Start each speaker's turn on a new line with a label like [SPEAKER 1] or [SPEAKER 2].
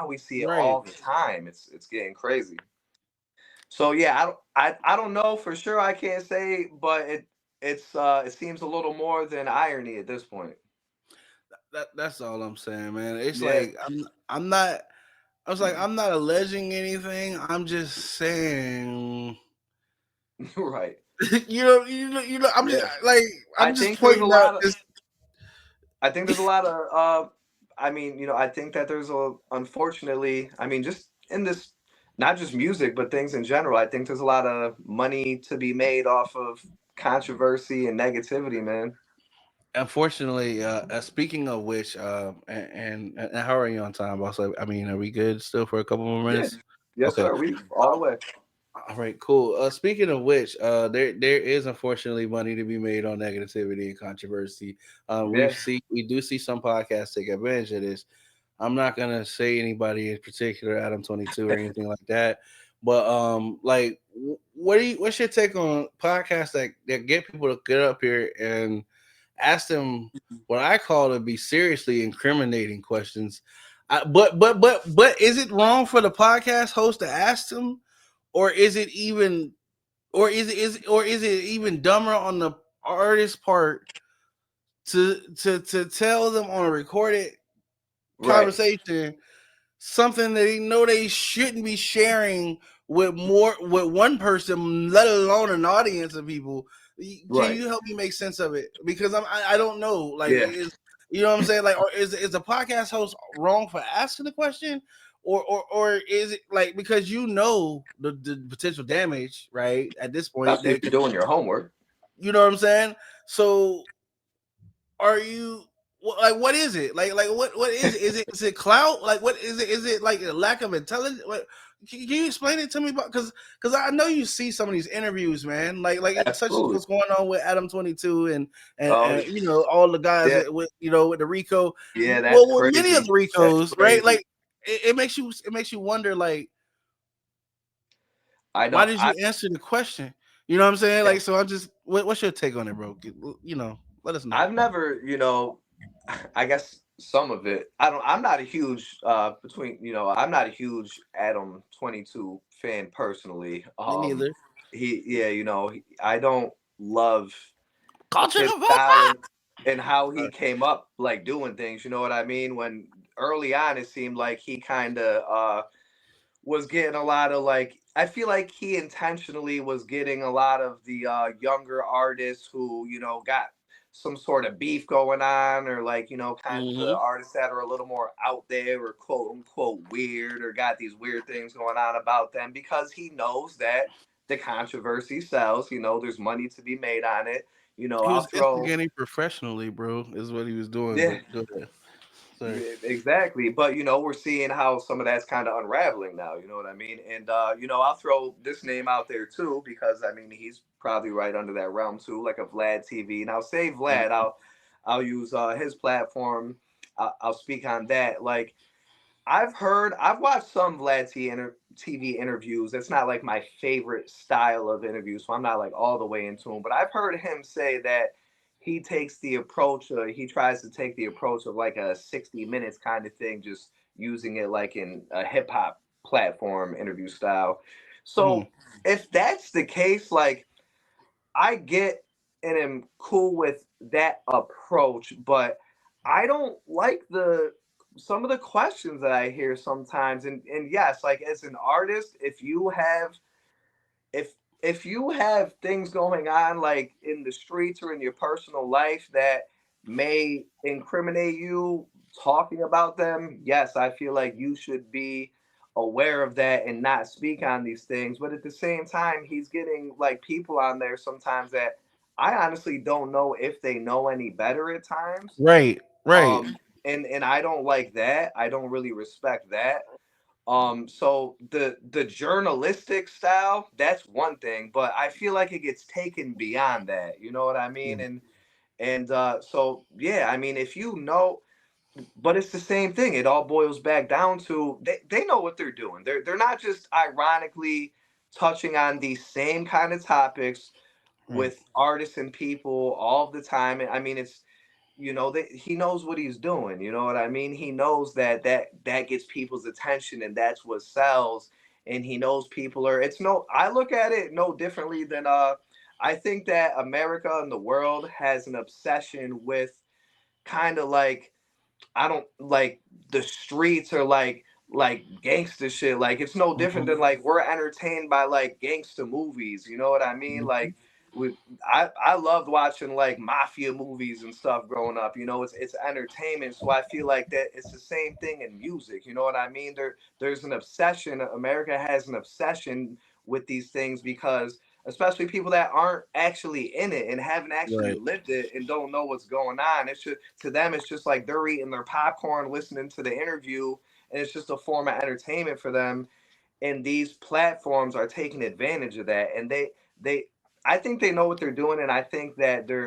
[SPEAKER 1] now we see it
[SPEAKER 2] Right.
[SPEAKER 1] all the time. It's getting crazy. So yeah, I don't know for sure. I can't say, but it seems a little more than irony at this point.
[SPEAKER 2] That's all I'm saying, man. It's
[SPEAKER 1] Yeah,
[SPEAKER 2] like I'm not. I was like, I'm not alleging anything. I'm just saying,
[SPEAKER 1] right.
[SPEAKER 2] I'm just
[SPEAKER 1] Yeah,
[SPEAKER 2] like,
[SPEAKER 1] I
[SPEAKER 2] I'm just
[SPEAKER 1] think there's a
[SPEAKER 2] pointing out
[SPEAKER 1] lot of.
[SPEAKER 2] this.
[SPEAKER 1] I think there's a lot of. I mean, I think that there's a. Unfortunately, I mean, just in this, not just music, but things in general. I think there's a lot of money to be made off of controversy and negativity, man.
[SPEAKER 2] Unfortunately, speaking of which, and how are you on time, boss? I mean, are we good still for a couple more
[SPEAKER 1] Yeah.
[SPEAKER 2] minutes?
[SPEAKER 1] Yes,
[SPEAKER 2] Okay.
[SPEAKER 1] sir. We all the way.
[SPEAKER 2] All right, cool. Speaking of which, there is unfortunately money to be made on negativity and controversy.
[SPEAKER 1] Yeah.
[SPEAKER 2] We do see some podcasts take advantage of this. I'm not gonna say anybody in particular, Adam22 or anything like that, but like, what's your take on podcasts that get people to get up here and ask them what I call to be seriously incriminating questions? But is it wrong for the podcast host to ask them, or is it even, or is it even dumber on the artist's part to tell them on a recorded
[SPEAKER 1] Right.
[SPEAKER 2] conversation something that they know they shouldn't be sharing with one person, let alone an audience of people? Can
[SPEAKER 1] Right.
[SPEAKER 2] you help me make sense of it? Because I don't know. Like,
[SPEAKER 1] Yeah.
[SPEAKER 2] you know what I'm saying? Like, or is the podcast host wrong for asking the question? Or is it like, because the potential damage, right? At this point,
[SPEAKER 1] Especially if
[SPEAKER 2] that
[SPEAKER 1] you're doing your homework.
[SPEAKER 2] you know what I'm saying? So are you, like, what is it? Like what is it? Is it clout? Like, what is it? Is it like a lack of intelligence? What, can you explain it to me? About, because I know you see some of these interviews, man. Like such as
[SPEAKER 1] Absolutely.
[SPEAKER 2] what's going on with Adam 22
[SPEAKER 1] Oh,
[SPEAKER 2] and all the guys
[SPEAKER 1] yeah.
[SPEAKER 2] with with the Rico.
[SPEAKER 1] Yeah, that's
[SPEAKER 2] Well, with many of
[SPEAKER 1] crazy.
[SPEAKER 2] the
[SPEAKER 1] That's
[SPEAKER 2] Ricos, right?
[SPEAKER 1] crazy.
[SPEAKER 2] Like, it makes you wonder, like,
[SPEAKER 1] I
[SPEAKER 2] why
[SPEAKER 1] don't.
[SPEAKER 2] did you answer the question? You know what I'm saying?
[SPEAKER 1] Yeah,
[SPEAKER 2] Like, so I just, what's your take on it, bro? Let us know.
[SPEAKER 1] I've never, I guess some of it. I'm not a huge I'm not a huge Adam 22 fan personally.
[SPEAKER 2] Me neither.
[SPEAKER 1] Yeah, I don't love
[SPEAKER 2] Culture
[SPEAKER 1] his
[SPEAKER 2] of
[SPEAKER 1] style
[SPEAKER 2] Oprah.
[SPEAKER 1] and how he came up like doing things, you know what I mean? When early on it seemed like he kind of was getting a lot of like, I feel like he intentionally was getting a lot of the younger artists who, got some sort of beef going on, or like, kind of the
[SPEAKER 2] Mm-hmm.
[SPEAKER 1] artists that are a little more out there or quote unquote weird, or got these weird things going on about them, because he knows that the controversy sells. There's money to be made on it.
[SPEAKER 2] He
[SPEAKER 1] I'll
[SPEAKER 2] was
[SPEAKER 1] throw.
[SPEAKER 2] instigating professionally, bro. Is what he was doing.
[SPEAKER 1] Yeah.
[SPEAKER 2] But go ahead. Sorry.
[SPEAKER 1] Yeah, exactly. But we're seeing how some of that's kind of unraveling now, you know what I mean? And I'll throw this name out there too, because I mean he's probably right under that realm too, like a Vlad TV. And I'll say Vlad, I'll use his platform. I'll speak on that. Like, I've watched some TV interviews. It's not like my favorite style of interview, so I'm not like all the way into him. But I've heard him say that he tries to take the approach of like a 60 minutes kind of thing, just using it like in a hip hop platform interview style.
[SPEAKER 2] Hmm.
[SPEAKER 1] So if that's the case, like, I get and am cool with that approach, but I don't like the some of the questions that I hear sometimes. And yes, like, as an artist, if if you have things going on like in the streets or in your personal life that may incriminate you, talking about them, yes, I feel like you should be aware of that and not speak on these things. But at the same time, he's getting like people on there sometimes that I honestly don't know if they know any better at times.
[SPEAKER 2] Right. Right.
[SPEAKER 1] And I don't like that. I don't really respect that. So the journalistic style, that's one thing, but I feel like it gets taken beyond that. You know what I mean? And so yeah, I mean, if you know, but it's the same thing. It all boils back down to they know what they're doing. They're not just ironically touching on these same kind of topics
[SPEAKER 2] Right.
[SPEAKER 1] with artists and people all the time. I mean, you know, he knows what he's doing. You know what I mean? He knows that gets people's attention, and that's what sells. And he knows people are. It's no. I look at it no differently than I think that America and the world has an obsession with kind of like, I don't like, the streets are like gangster shit. Like it's no different
[SPEAKER 2] Mhm.
[SPEAKER 1] than like we're entertained by like gangster movies. You know what I mean?
[SPEAKER 2] Mhm.
[SPEAKER 1] Like we, I loved watching like mafia movies and stuff growing up. You know, it's entertainment. So I feel like that it's the same thing in music. You know what I mean? There's an obsession. America has an obsession with these things because especially people that aren't actually in it and haven't actually
[SPEAKER 2] Right.
[SPEAKER 1] lived it and don't know what's going on. It's just, to them, it's just like they're eating their popcorn, listening to the interview, and it's just a form of entertainment for them. And these platforms are taking advantage of that, and they I think they know what they're doing, and I think that they're